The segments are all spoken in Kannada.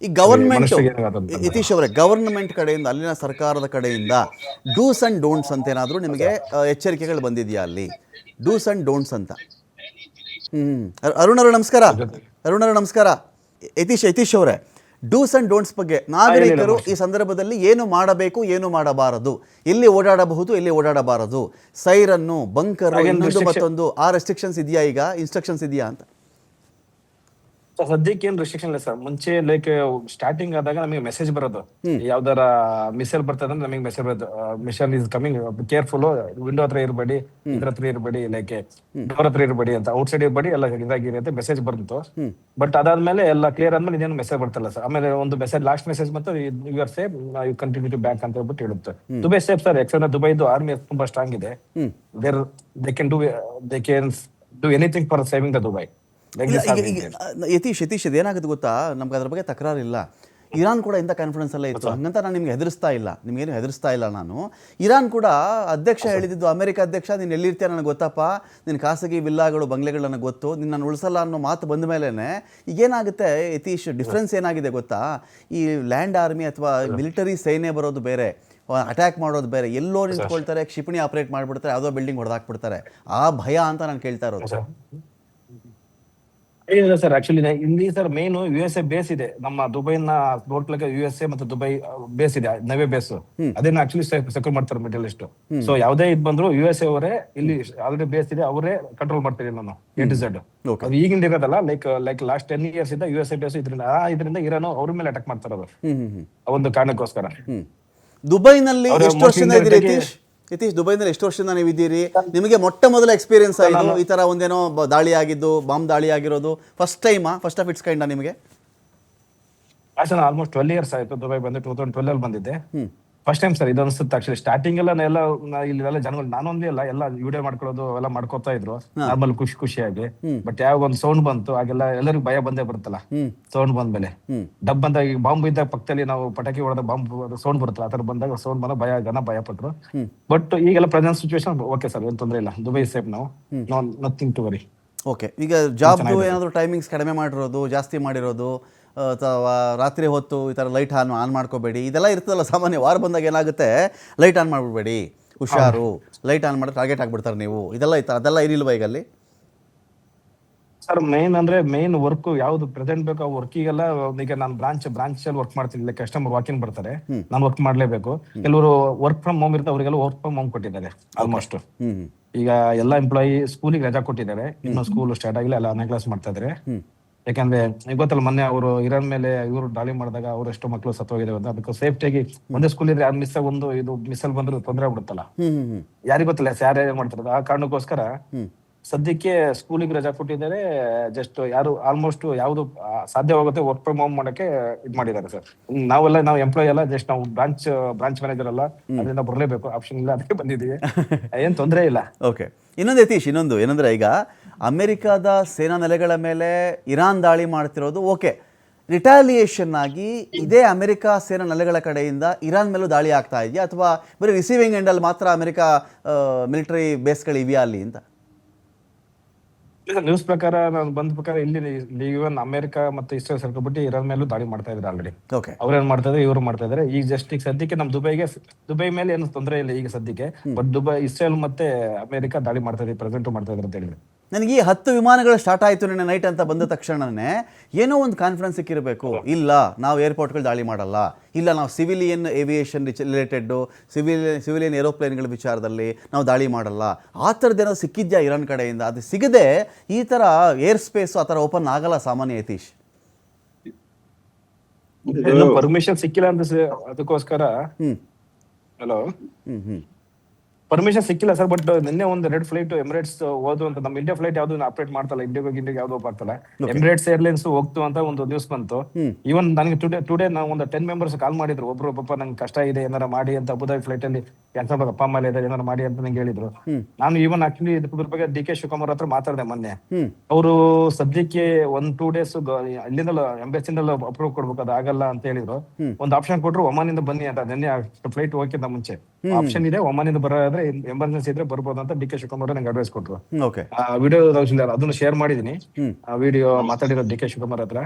ಈ ಗವರ್ಮೆಂಟ್ ಮನುಷ್ಯರಿಗೆ ಏನಾಗುತ್ತೆ ಅಂತ. ಯತೀಶ್ ಅವರೇ, ಗವರ್ನಮೆಂಟ್ ಕಡೆಯಿಂದ, ಅಲ್ಲಿನ ಸರ್ಕಾರದ ಕಡೆಯಿಂದ ಡೂಸ್ ಅಂಡ್ ಡೋಂಟ್ಸ್ ಅಂತ ಏನಾದರೂ ನಿಮಗೆ ಎಚ್ಚರಿಕೆಗಳು ಬಂದಿದೆಯಾ ಅಲ್ಲಿ? ಡೂಸ್ ಅಂಡ್ ಡೋಂಟ್ಸ್ ಅಂತ. ಅರುಣ್ ಅವರು ನಮಸ್ಕಾರ. ಅರುಣ್ ಅವರು ನಮಸ್ಕಾರ. ಯತೀಶ್ ಅವರೇ, ಡೂಸ್ ಅಂಡ್ ಡೋಂಟ್ಸ್ ಬಗ್ಗೆ ನಾಗರಿಕರು ಈ ಸಂದರ್ಭದಲ್ಲಿ ಏನು ಮಾಡಬೇಕು, ಏನು ಮಾಡಬಾರದು, ಎಲ್ಲಿ ಓಡಾಡಬಹುದು, ಎಲ್ಲಿ ಓಡಾಡಬಾರದು, ಸೈರನ್ನು, ಬಂಕರ್, ಇನ್ನೊಂದು ಮತ್ತೊಂದು, ಆ ರೆಸ್ಟ್ರಿಕ್ಷನ್ಸ್ ಇದೆಯಾ, ಈಗ ಇನ್ಸ್ಟ್ರಕ್ಷನ್ಸ್ ಇದೆಯಾ ಅಂತ? ಸದ್ಯಕ್ಕೆ ಏನ್ ರೆಸ್ಟ್ರಿಕ್ಷನ್ ಇಲ್ಲ ಸರ್. ಮುಂಚೆ ಲೈಕ್ ಸ್ಟಾರ್ಟಿಂಗ್ ಆದಾಗ ನಮಗೆ ಮೆಸೇಜ್ ಬರೋದು, ಯಾವ್ದಾರ ಮಿಸೈಲ್ ಬರ್ತದೆ ಅಂದ್ರೆ ನಮಗೆ ಮೆಸೇಜ್ ಬರೋದು, missile is coming, careful, window ಹತ್ರ ಇರಬೇಡಿ, ಇದ್ರ ಹತ್ರ ಇರಬೇಡಿ, ಲೈಕ್ ಡೋರ್ ಹತ್ರ ಇರಬೇಡಿ ಅಂತ, ಔಟ್ ಸೈಡ್ ಇರಬೇಡಿ, ಎಲ್ಲ ಇದಾಗಿರಿ ಅಂತ ಮೆಸೇಜ್ ಬಂತು. ಬಟ್ ಅದಾದ್ಮೇಲೆ ಎಲ್ಲ ಕ್ಲಿಯರ್ ಆದ್ಮೇಲೆ ಇದೇನು ಮೆಸೇಜ್ ಬರ್ತಲ್ಲ ಸರ್. ಆಮೇಲೆ ಒಂದು ಮೆಸೇಜ್, ಲಾಸ್ಟ್ ಮೆಸೇಜ್ ಬಂತು, you are safe, you continue to back ಅಂತ ಹೇಳ್ಬಿಟ್ಟು ಹೇಳುತ್ತೆ. Dubai safe sir. ಯಾಕಂದ್ರೆ ದುಬೈದು ಆರ್ಮಿ ತುಂಬಾ ಸ್ಟ್ರಾಂಗ್ ಇದೆ. They can do anything for saving the Dubai. Yathish ಇದೇನಾಗುತ್ತೆ ಗೊತ್ತಾ, ನಮ್ಗೆ ಅದ್ರ ಬಗ್ಗೆ ತಕರಾರಿಲ್ಲ. ಇರಾನ್ ಕೂಡ ಇಂಥ ಕಾನ್ಫಿಡೆನ್ಸ್ ಎಲ್ಲ ಇತ್ತು, ಹಂಗಂತ ನಾನು ನಿಮ್ಗೆ ನಿಮಗೇನು ಹೆದರಿಸ್ತಾ ಇಲ್ಲ ನಾನು. ಇರಾನ್ ಕೂಡ ಅಧ್ಯಕ್ಷ ಹೇಳಿದ್ದು, ಅಮೆರಿಕ ಅಧ್ಯಕ್ಷ, ನೀನು ಎಲ್ಲಿರ್ತೀಯ ನನಗೆ ಗೊತ್ತಪ್ಪ, ನಿನ್ನ ಖಾಸಗಿ ವಿಲ್ಲಾಗಳು, ಬಂಗ್ಲೆಗಳು ನನಗೆ ಗೊತ್ತು, ನಿನ್ನನ್ನು ಉಳಿಸಲ್ಲ ಅನ್ನೋ ಮಾತು ಬಂದ ಮೇಲೇ ಈಗೇನಾಗುತ್ತೆ ಯತೀಶ್, ಡಿಫ್ರೆನ್ಸ್ ಏನಾಗಿದೆ ಗೊತ್ತಾ, ಈ ಲ್ಯಾಂಡ್ ಆರ್ಮಿ ಅಥವಾ ಮಿಲಿಟರಿ ಸೇನೆ ಬರೋದು ಬೇರೆ, ಅಟ್ಯಾಕ್ ಮಾಡೋದು ಬೇರೆ. ಎಲ್ಲೋ ನಿಂತ್ಕೊಳ್ತಾರೆ, ಕ್ಷಿಪಣಿ ಆಪರೇಟ್ ಮಾಡಿಬಿಡ್ತಾರೆ, ಯಾವುದೋ ಬಿಲ್ಡಿಂಗ್ ಹೊಡೆದಾಕ್ಬಿಡ್ತಾರೆ. ಆ ಭಯ ಅಂತ ನಾನು ಕೇಳ್ತಾ ಇರೋದು. ಏನಿಲ್ಲ ಸರ್, ಆಕ್ಚುಲಿ ಇಲ್ಲಿ ಸರ್ ಮೇನ್ USA ಬೇಸ್ ಇದೆ. ನಮ್ಮ ದುಬೈನ ನೋಡ್ಲಿಕ್ಕೆ USA ಮತ್ತು ದುಬೈ ಬೇಸ್ ಇದೆ, ನವೇ ಬೇಸ್. ಅದೇನ ಆಕ್ಚುಲಿ ಸೆಕ್ಯೂರ್ ಮಾಡ್ತಾರೆ ಮಿಡಲ್ ಈಸ್ಟ್. ಸೊ ಯಾವುದೇ ಇದ್ ಬಂದ್ರು USA ಅವರೇ ಇಲ್ಲಿ ಆಲ್ರೆಡಿ ಬೇಸ್ ಇದೆ, ಅವರೇ ಕಂಟ್ರೋಲ್ ಮಾಡ್ತೀವಿ ನಾನು A to Z. ಅದು ಈಗಿಂದ ಇರೋದಲ್ಲ, ಲೈಕ್ ಲಾಸ್ಟ್ 10 years ಇಂದ USA ಬೇಸ್ ಇದರಿಂದ ಇರಾನ್ ಅವ್ರ ಮೇಲೆ ಅಟ್ಯಾಕ್ ಮಾಡ್ತಾರದು, ಒಂದು ಕಾರಣಕ್ಕೋಸ್ಕರ. ದುಬೈನಲ್ಲಿ ಎಷ್ಟು ವರ್ಷದಿಂದ ಇದ್ದೀರಿ ಯತೀಶ್? ದುಬೈನಲ್ಲಿ ಎಷ್ಟು ವರ್ಷದಿಂದ ನೀವು ಇದ್ದೀರಿ? ನಿಮಗೆ ಮೊಟ್ಟ ಮೊದಲ ಎಕ್ಸ್ಪೀರಿಯನ್ಸ್ ಆಯಿತು ಈ ತರ ಒಂದೇನೋ ದಾಳಿ ಆಗಿದ್ದು, ಬಾಂಬ್ ದಾಳಿ ಆಗಿರೋದು ಫಸ್ಟ್ ಆಫ್ ಇಟ್ಸ್ ಕೈಂಡ್ ನಿಮಗೆ? ಆಲ್ಮೋಸ್ಟ್ 12 years ಆಯ್ತು. ದುಬೈ ಬಂದು 2012 ಅಲ್ಲಿ ಬಂದಿದ್ದೆ. ಫಸ್ಟ್ ಟೈಮ್ ಸರ್ ಇದು ಅನ್ಸುತ್ತೆ. ಆಕ್ಚುಲಿ ಸ್ಟಾರ್ಟಿಂಗ್ ಎಲ್ಲ ಇಲ್ಲೆಲ್ಲ ಜನಗಳು, ನಾನೊಂದೇ ಅಲ್ಲ, ಎಲ್ಲ ವಿಡಿಯೋ ಮಾಡ್ಕೊಳ್ಳೋದು ಎಲ್ಲ ಮಾಡ್ಕೋತಾ ಇದ್ರು ನಾರ್ಮಲ್ ಖುಷಿಯಾಗಿ. ಬಟ್ ಯಾವ ಒಂದು ಸೌಂಡ್ ಬಂತು ಆಗೆಲ್ಲ ಎಲ್ಲರಿಗೂ ಭಯ ಬಂದೇ ಬರುತ್ತಲ್ಲ. ಸೌಂಡ್ ಬಂದ್ಮೇಲೆ ಡಬ್ ಬಂದಾಗ, ಬಾಂಬ್ ಇದ್ದಾಗ ಪಕ್ಕದಲ್ಲಿ ನಾವು ಪಟಾಕಿ ಹೊಡೆದ ಬಾಂಬ್ ಸೌಂಡ್ ಬರುತ್ತಲ್ಲ, ಆತರ ಬಂದಾಗ ಸೌಂಡ್ ಬಂದಾಗ ಭಯ ಪಟ್ರು. ಬಟ್ ಈಗೆಲ್ಲ ಪ್ರೆಸೆಂಟ್ ಸಿಚುವೇಶನ್ ಓಕೆ ಸರ್, ಏನ್ ತೊಂದ್ರೆ ಇಲ್ಲ. ದುಬೈ ಸೇಫ್ ನಾವು, ನಥಿಂಗ್ ಟು ವರಿ. ಓಕೆ. ಈಗ ಜಾಬ್ ಏನಾದ್ರು ಟೈಮಿಂಗ್ಸ್ ಕಡಿಮೆ ಮಾಡಿರೋದು, ಜಾಸ್ತಿ ಮಾಡಿರೋದು, ಅಥವಾ ರಾತ್ರಿ ಹೊತ್ತು ಈ ಥರ ಲೈಟ್ ಆನ್ ಮಾಡ್ಕೋಬೇಡಿ, ಇದೆಲ್ಲ ಇರ್ತದಲ್ಲ ಸಾಮಾನ್ಯ. ವಾರ ಬಂದಾಗ ಏನಾಗುತ್ತೆ, ಲೈಟ್ ಆನ್ ಮಾಡ್ಬಿಡ್ಬೇಡಿ, ಹುಷಾರು, ಲೈಟ್ ಆನ್ ಮಾಡಿದ್ರೆ ಟಾರ್ಗೆಟ್ ಆಗ್ಬಿಡ್ತಾರೆ ನೀವು, ಇದೆಲ್ಲ ಇತ್ತು, ಅದೆಲ್ಲ ಇರಲಿಲ್ವಾ ಈಗ ಅಲ್ಲಿ? ಸರ್ ಮೇನ್ ವರ್ಕ್ ಯಾವ್ದು ಪ್ರೆಸೆಂಟ್ ಬೇಕು ಆ ವರ್ಕಿಗೆಲ್ಲ. ಈಗ ನಾನು ಬ್ರಾಂಚ್ ಅಲ್ಲಿ ವರ್ಕ್ ಮಾಡ್ತಿದ್ದೆ, ಕಸ್ಟಮರ್ ವಾಕಿನ್ ಬರ್ತಾರೆ, ನಾನು ವರ್ಕ್ ಮಾಡ್ಲೇಬೇಕು. ಕೆಲವರು ವರ್ಕ್ ಫ್ರಮ್ ಹೋಮ್ ಇರ್ತಾರೆ, ಅವರಿಗೆಲ್ಲ ವರ್ಕ್ ಫ್ರಮ್ ಹೋಮ್ ಕೊಟ್ಟಿದ್ದಾರೆ ಆಲ್ಮೋಸ್ಟ್. ಈಗ ಎಲ್ಲ ಎಂಪ್ಲಾಯಿ ಸ್ಕೂಲಿಗೆ ರಜಾ ಕೊಟ್ಟಿದ್ದಾರೆ, ಇನ್ನು ಸ್ಕೂಲ್ ಸ್ಟಾರ್ಟ್ ಆಗಿಲ್ಲ, ಎಲ್ಲ ಆನ್ಲೈನ್ ಕ್ಲಾಸ್ ಮಾಡ್ತಾ ಇದ್ದಾರೆ. ಯಾಕಂದ್ರೆ ಗೊತ್ತಲ್ಲ, ಮೊನ್ನೆ ಅವರು ಇರಾನ್ ಮೇಲೆ ಇವರು ದಾಳಿ ಮಾಡಿದಾಗ ಅವ್ರು ಎಷ್ಟೋ ಮಕ್ಕಳು ಸತ್ತೋಗಿದಾವೆ ಅಂತ. ಅದಕ್ಕೆ ಸೇಫ್ಟಿಯಾಗಿ ಒಂದೇ ಸ್ಕೂಲ್ ಇದ್ರೆ ಇದು ಮಿಸಲ್ ಬಂದ್ರೆ ತೊಂದರೆ ಆಗ್ಬಿಡುತ್ತಲ್ಲ, ಯಾರಿಗೂ ಗೊತ್ತಿಲ್ಲ ಯಾರ್ಯಾರು ಮಾಡ್ತಾರೆ. ಆ ಕಾರಣಕ್ಕೋಸ್ಕರ ಸದ್ಯಕ್ಕೆ ಸ್ಕೂಲಿಗೆ ರಜಾ ಕೊಟ್ಟಿದ್ದಾರೆ. ಜಸ್ಟ್ ಯಾರು ಆಲ್ಮೋಸ್ಟ್ ಯಾವ್ದು ಸಾಧ್ಯವಾಗುತ್ತೆ ವರ್ಕ್ ಫ್ರಮ್ ಹೋಮ್ ಮಾಡಕ್ಕೆ ಇದ್ ಮಾಡಿದ್ದಾರೆ ಸರ್. ನಾವು ಎಂಪ್ಲಾಯ್ ಅಲ್ಲ, ಜಸ್ಟ್ ನಾವು ಬ್ರಾಂಚ್ ಮ್ಯಾನೇಜರ್ ಅಲ್ಲ, ಅದರಿಂದ ಬರಲೇಬೇಕು, ಆಪ್ಷನ್ ಇಲ್ಲ, ಅದಕ್ಕೆ ಬಂದಿದ್ದೀವಿ. ಏನ್ ತೊಂದರೆ ಇಲ್ಲ. ಓಕೆ. ಇನ್ನೊಂದು ಯತೀಶ್, ಏನಂದ್ರೆ ಈಗ ಅಮೆರಿಕದ ಸೇನಾ ನೆಲೆಗಳ ಮೇಲೆ ಇರಾನ್ ದಾಳಿ ಮಾಡ್ತಿರೋದು ಓಕೆ, ರಿಟಾಲಿಯೇಷನ್ ಆಗಿ ಇದೇ ಅಮೆರಿಕ ಸೇನಾ ನೆಲೆಗಳ ಕಡೆಯಿಂದ ಇರಾನ್ ಮೇಲೂ ದಾಳಿ ಆಗ್ತಾ ಇದೆಯಾ, ಅಥವಾ ಬರೀ ರಿಸೀವಿಂಗ್ ಎಂಡಲ್ಲಿ ಮಾತ್ರ ಅಮೆರಿಕ ಮಿಲಿಟರಿ ಬೇಸ್ಗಳು ಇದೆಯಾ ಅಲ್ಲಿ ಅಂತ? ನ್ಯೂಸ್ ಪ್ರಕಾರ ನಾನು ಬಂದ ಪ್ರಕಾರ ಇಲ್ಲಿ ಇವನ್ ಅಮೆರಿಕ ಮತ್ತು ಇಸ್ರೇಲ್ ಸೇರ್ಕೊಬಿಟ್ಟು ಇರಾನ್ ಮೇಲೂ ದಾಳಿ ಮಾಡ್ತಾ ಇದ್ದಾರೆ ಆಲ್ರೆಡಿ. ಅವ್ರೇನ್ ಮಾಡ್ತಾ ಇದ್ದಾರೆ, ಇವ್ರು ಮಾಡ್ತಾ ಇದ್ದಾರೆ. ಈಗ ಜಸ್ಟ್ ಈಗ ಸದ್ಯಕ್ಕೆ ನಮ್ ದುಬೈ ಮೇಲೆ ಏನು ತೊಂದರೆ ಇಲ್ಲ ಈಗ ಸದ್ಯಕ್ಕೆ. ಬಟ್ ಇಸ್ರೇಲ್ ಮತ್ತೆ ಅಮೆರಿಕ ದಾಳಿ ಮಾಡ್ತಾ ಇದ್ದಾರೆ, ಪ್ರೆಸೆಂಟ್ ಮಾಡ್ತಾ ಇದ್ದಾರೆ ಅಂತ ಹೇಳಿದ್ರೆ. ನನಗೆ ಈ 10 ವಿಮಾನಗಳು ಸ್ಟಾರ್ಟ್ ಆಯಿತು ನಿನ್ನೆ ನೈಟ್ ಅಂತ ಬಂದ ತಕ್ಷಣನೇ ಏನೋ ಒಂದು ಕಾನ್ಫಿಡೆನ್ಸ್ ಸಿಕ್ಕಿರಬೇಕು. ಇಲ್ಲ, ನಾವು ಏರ್ಪೋರ್ಟ್ಗಳು ದಾಳಿ ಮಾಡಲ್ಲ, ಇಲ್ಲ ನಾವು ಸಿವಿಲಿಯನ್ ಏವಿಯೇಷನ್ ರಿಲೇಟೆಡ್ಡು, ಸಿವಿಲಿಯನ್ ಏರೋಪ್ಲೇನ್ಗಳ ವಿಚಾರದಲ್ಲಿ ನಾವು ದಾಳಿ ಮಾಡಲ್ಲ, ಆ ಥರದ್ದೇನೋ ಸಿಕ್ಕಿದ್ಯಾ ಇರಾನ್ ಕಡೆಯಿಂದ? ಅದು ಸಿಗದೆ ಈ ಥರ ಏರ್ ಸ್ಪೇಸು ಆ ಥರ ಓಪನ್ ಆಗಲ್ಲ ಸಾಮಾನ್ಯ ಯತೀಶ್. ಪರ್ಮಿಷನ್ ಸಿಕ್ಕಿಲ್ಲ ಅಂತ ಅದಕ್ಕೋಸ್ಕರ ಹಲೋ ಪರ್ಮಿಷನ್ ಸಿಕ್ಕಿಲ್ಲ ಸರ್. ಬಟ್ ನಿನ್ನೆ ಒಂದು 2 ಫ್ಲೈಟ್ ಎಮಿರೇಟ್ಸ್ ಹೋದು ಅಂತ, ನಮ್ಮ ಇಂಡಿಯಾ ಫ್ಲೈಟ್ ಯಾವ್ದು ಆಪರೇಟ್ ಮಾಡ್ತಲ್ಲ, ಇಂಡಿಯಾಗೆ ಯಾವ್ದು ಆಗ್ತಲ್ಲ, ಎಮಿರೇಟ್ಸ್ ಏರ್ಲೈನ್ಸ್ ಹೋಗ್ತು ಅಂತ ಒಂದು ನ್ಯೂಸ್ ಬಂತು. ಈವನ್ ನನಗೆ ಟುಡೇ ನಾವು ಒಂದು 10 ಮೆಂಬರ್ಸ್ ಕಾಲ್ ಮಾಡಿದ್ರು. ಒಬ್ರು ಪಾಪ ನಂಗೆ ಕಷ್ಟ ಇದೆ, ಏನಾರ ಮಾಡಿ ಅಂತ, ಅಬುದಾಬಿ ಫ್ಲೈಟ್ ಅಲ್ಲಿ ಕ್ಯಾನ್ಸಲ್ ಮಾಡೋದು ಅಪ್ಪ ಅಮ್ಮ ಇದ್ದಾರೆ ಏನಾದ್ರು ಮಾಡಿ ಅಂತ ನಂಗೆ ಹೇಳಿದ್ರು. ನಾನು ಈವನ್ ಆಕ್ಚುಲಿ ಇದ್ರ ಬಗ್ಗೆ DK ಶಿವಕುಮಾರ್ ಹತ್ರ ಮಾತಾಡಿದೆ ಮೊನ್ನೆ. ಅವರು ಸದ್ಯಕ್ಕೆ 1-2 ಡೇಸ್ ಇಲ್ಲಿಂದ ಎಂಬಸಿಂದ ಅಪ್ರೂವ್ ಕೊಡ್ಬೇಕು, ಅದು ಆಗಲ್ಲ ಅಂತ ಹೇಳಿದ್ರು. ಒಂದು ಆಪ್ಷನ್ ಕೊಟ್ರು, ಒಮಾನಿಂದ ಬನ್ನಿ ಅಂತ. ನಿನ್ನೆ ಫ್ಲೈಟ್ ಹೋಗಿದ್ದ ಮುಂಚೆ ಆಪ್ಷನ್ ಇದೆ, ಒಮಾನಿಂದ ಬರೋದ್ರೆ ಎಮರ್ಜೆನ್ಸಿ ಇದ್ರೆ ಬರ್ಬೋದು ಅಂತ DK ಶಿವಕುಮಾರ್ ನಂಗೆ ಅಡ್ವೈಸ್ ಕೊಟ್ರು. ಓಕೆ. ಆ ವಿಡಿಯೋ ಅದನ್ನು ಶೇರ್ ಮಾಡಿದೀನಿ. ಆ ವಿಡಿಯೋ ಮಾತಾಡಿರೋ DK ಶಿವಕುಮಾರ್ ಹತ್ರ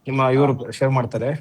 ನಿಮ್ಮ ಇವರು ಶೇರ್ ಮಾಡ್ತಾರೆ.